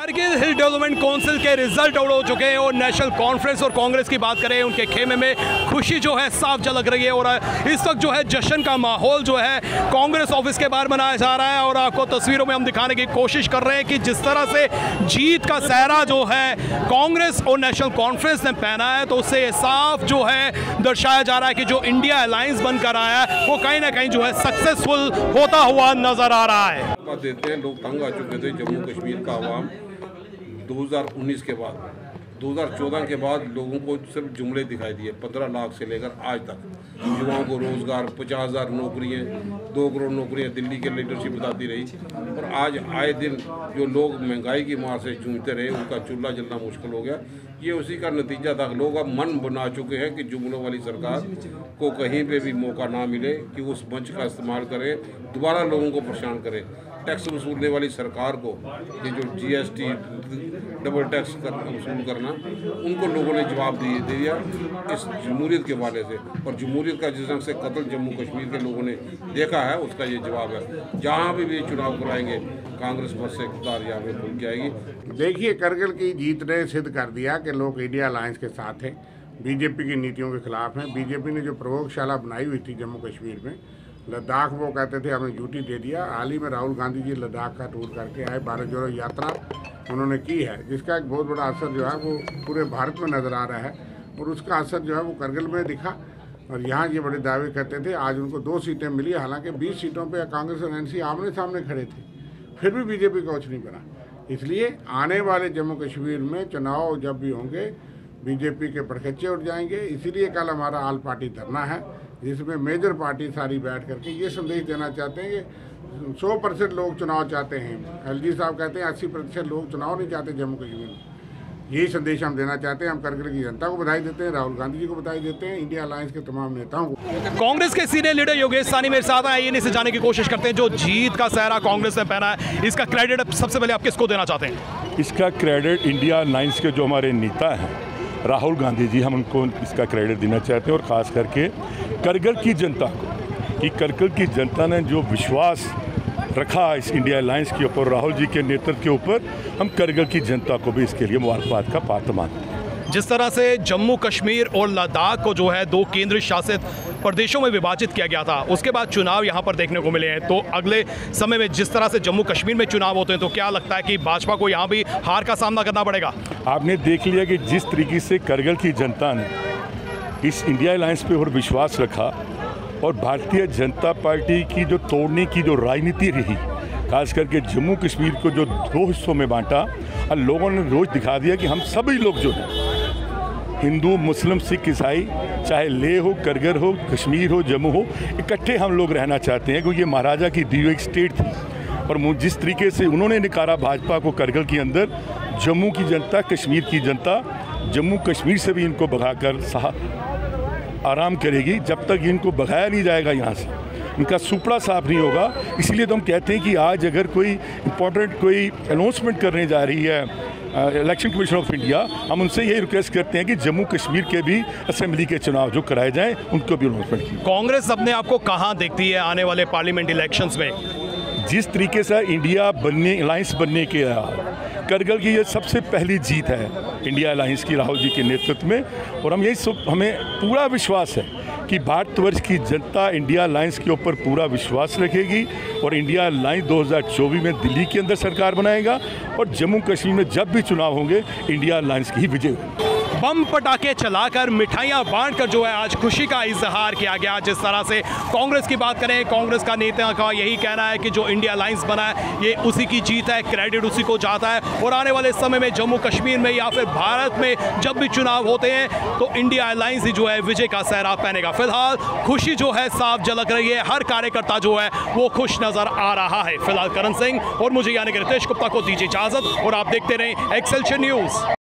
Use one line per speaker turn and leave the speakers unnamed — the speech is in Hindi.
कारगिल हिल डेवलपमेंट काउंसिल के रिजल्ट आउट हो चुके हैं और नेशनल कॉन्फ्रेंस और कांग्रेस की बात करें, उनके खेमे में खुशी जो है साफ झलक रही है। और इस वक्त जो है जश्न का माहौल जो है कांग्रेस ऑफिस के बाहर मनाया जा रहा है। और आपको तस्वीरों में हम दिखाने की कोशिश कर रहे हैं कि जिस तरह से जीत का सहरा जो है कांग्रेस और नेशनल कॉन्फ्रेंस ने पहना है, तो उससे साफ जो है दर्शाया जा रहा है कि जो इंडिया अलायंस बनकर आया है वो कहीं ना कहीं जो है सक्सेसफुल होता हुआ नजर आ रहा है।
देते हैं लोग तंग आ चुके थे जम्मू कश्मीर का आवाम 2019 के बाद 2014 के बाद लोगों को सिर्फ जुमले दिखाई दिए। 15 लाख से लेकर आज तक युवाओं को रोज़गार, 50,000 नौकरियाँ, 2 करोड़ नौकरियाँ दिल्ली के लीडरशिप बताती रही। और आज आए दिन जो लोग महंगाई की मार से जूझते रहे, उनका चूल्हा जलना मुश्किल हो गया। ये उसी का नतीजा था। लोग अब मन बना चुके हैं कि जुमलों वाली सरकार को कहीं पे भी मौका ना मिले कि उस मंच का इस्तेमाल करें, दोबारा लोगों को परेशान करें। टैक्स वसूलने वाली सरकार को ये जो GST डबल टैक्स वसूल करना, उनको लोगों ने जवाब दे दिया इस जमहूरियत के वाले से। और जमहूरियत का जिस ढंग से कत्ल जम्मू कश्मीर के लोगों ने देखा है, उसका ये जवाब है। जहाँ भी चुनाव कराएंगे कांग्रेस बस से इक़्तिदार यहाँ पे खुल के आएगी।
देखिए, करगिल की जीत ने सिद्ध कर दिया कि लोग इंडिया अलायंस के साथ हैं, बीजेपी की नीतियों के खिलाफ हैं। बीजेपी ने जो प्रयोगशाला बनाई हुई थी जम्मू कश्मीर में, लद्दाख वो कहते थे हमें ड्यूटी दे दिया। हाल ही में राहुल गांधी जी लद्दाख का टूर करके आए, भारत जोड़ो यात्रा उन्होंने की है, जिसका एक बहुत बड़ा असर जो है वो पूरे भारत में नज़र आ रहा है। और उसका असर जो है वो करगिल में दिखा। और यहाँ ये बड़े दावे करते थे, आज उनको 2 सीटें मिली। हालांकि 20 सीटों पे कांग्रेस और NC आमने सामने खड़े थे, फिर भी बीजेपी का कुछ नहीं बना। इसलिए आने वाले जम्मू कश्मीर में चुनाव जब भी होंगे, बीजेपी के भड़कच्चे उठ जाएंगे। इसीलिए कल हमारा ऑल पार्टी धरना है, जिसमें मेजर पार्टी सारी बैठ करके ये संदेश देना चाहते हैं कि 100% लोग चुनाव चाहते हैं। LG साहब कहते हैं 80% लोग चुनाव नहीं चाहते जम्मू कश्मीर में। यही संदेश हम देना चाहते हैं। हम करगिल की जनता को बधाई देते हैं, राहुल गांधी जी को बधाई देते हैं, इंडिया अलायंस के तमाम नेताओं को।
कांग्रेस के सीनियर लीडर योगेश सानी मेरे साथ आए, इन्हीं से जानने की कोशिश करते हैं जो जीत का सहरा कांग्रेस ने पहना है, इसका क्रेडिट सबसे पहले आप किसको देना चाहते हैं?
इसका क्रेडिट इंडिया अलायंस के जो हमारे नेता हैं राहुल गांधी जी, हम उनको इसका क्रेडिट देना चाहते हैं। और ख़ास करके करगिल की जनता को, कि करगिल की जनता ने जो विश्वास रखा इस इंडिया अलायंस के ऊपर, राहुल जी के नेतृत्व के ऊपर, हम करगिल की जनता को भी इसके लिए मुबारकबाद का पात्र मानते हैं।
जिस तरह से जम्मू कश्मीर और लद्दाख को जो है 2 केंद्र शासित प्रदेशों में विभाजित किया गया था, उसके बाद चुनाव यहाँ पर देखने को मिले हैं, तो अगले समय में जिस तरह से जम्मू कश्मीर में चुनाव होते हैं, तो क्या लगता है कि भाजपा को यहाँ भी हार का सामना करना पड़ेगा?
आपने देख लिया कि जिस तरीके से करगिल की जनता ने इस इंडिया अलायंस पे और विश्वास रखा, और भारतीय जनता पार्टी की जो तोड़ने की जो राजनीति रही, खास करके जम्मू कश्मीर को जो 2 हिस्सों में बांटा, और लोगों ने रोज दिखा दिया कि हम सभी लोग जो हैं, हिंदू, मुस्लिम, सिख, ईसाई, चाहे लेह हो, करगिल हो, कश्मीर हो, जम्मू हो, इकट्ठे हम लोग रहना चाहते हैं। क्योंकि ये महाराजा की दी हुई एक स्टेट थी। और जिस तरीके से उन्होंने निकाला भाजपा को करगिल के अंदर, जम्मू की जनता, कश्मीर की जनता जम्मू कश्मीर से भी इनको भगाकर आराम करेगी। जब तक इनको भगाया नहीं जाएगा यहाँ से, इनका सुपड़ा साफ नहीं होगा। इसलिए तो हम कहते हैं कि आज अगर कोई इम्पोर्टेंट कोई अनाउंसमेंट करने जा रही है इलेक्शन कमीशन ऑफ इंडिया, हम उनसे यही रिक्वेस्ट करते हैं कि जम्मू कश्मीर के भी असेंबली के चुनाव जो कराए जाएं, उनको भी अनाउंसमेंट की।
कांग्रेस अपने आप को कहाँ देखती है आने वाले पार्लियामेंट इलेक्शंस में?
जिस तरीके से इंडिया बनने, अलायंस बनने के करगिल की ये सबसे पहली जीत है इंडिया अलायंस की, राहुल जी के नेतृत्व में। और हमें पूरा विश्वास है कि भारतवर्ष की जनता इंडिया अलायंस के ऊपर पूरा विश्वास रखेगी, और इंडिया अलायंस 2024 में दिल्ली के अंदर सरकार बनाएगा, और जम्मू कश्मीर में जब भी चुनाव होंगे इंडिया अलायंस की ही विजय होगी।
बम पटाखे चलाकर, मिठाइयां बांटकर जो है आज खुशी का इजहार किया गया। जिस तरह से कांग्रेस की बात करें, कांग्रेस का नेता का यही कहना है कि जो इंडिया अलायंस बना है ये उसी की जीत है, क्रेडिट उसी को जाता है। और आने वाले समय में जम्मू कश्मीर में या फिर भारत में जब भी चुनाव होते हैं, तो इंडिया अलायंस ही जो है विजय का सहरा पहनेगा। फिलहाल खुशी जो है साफ झलक रही है, हर कार्यकर्ता जो है वो खुश नजर आ रहा है। फिलहाल करण सिंह और मुझे यानी कि रितेश गुप्ता को दीजिए इजाजत, और आप देखते रहें एक्सेलशियर न्यूज।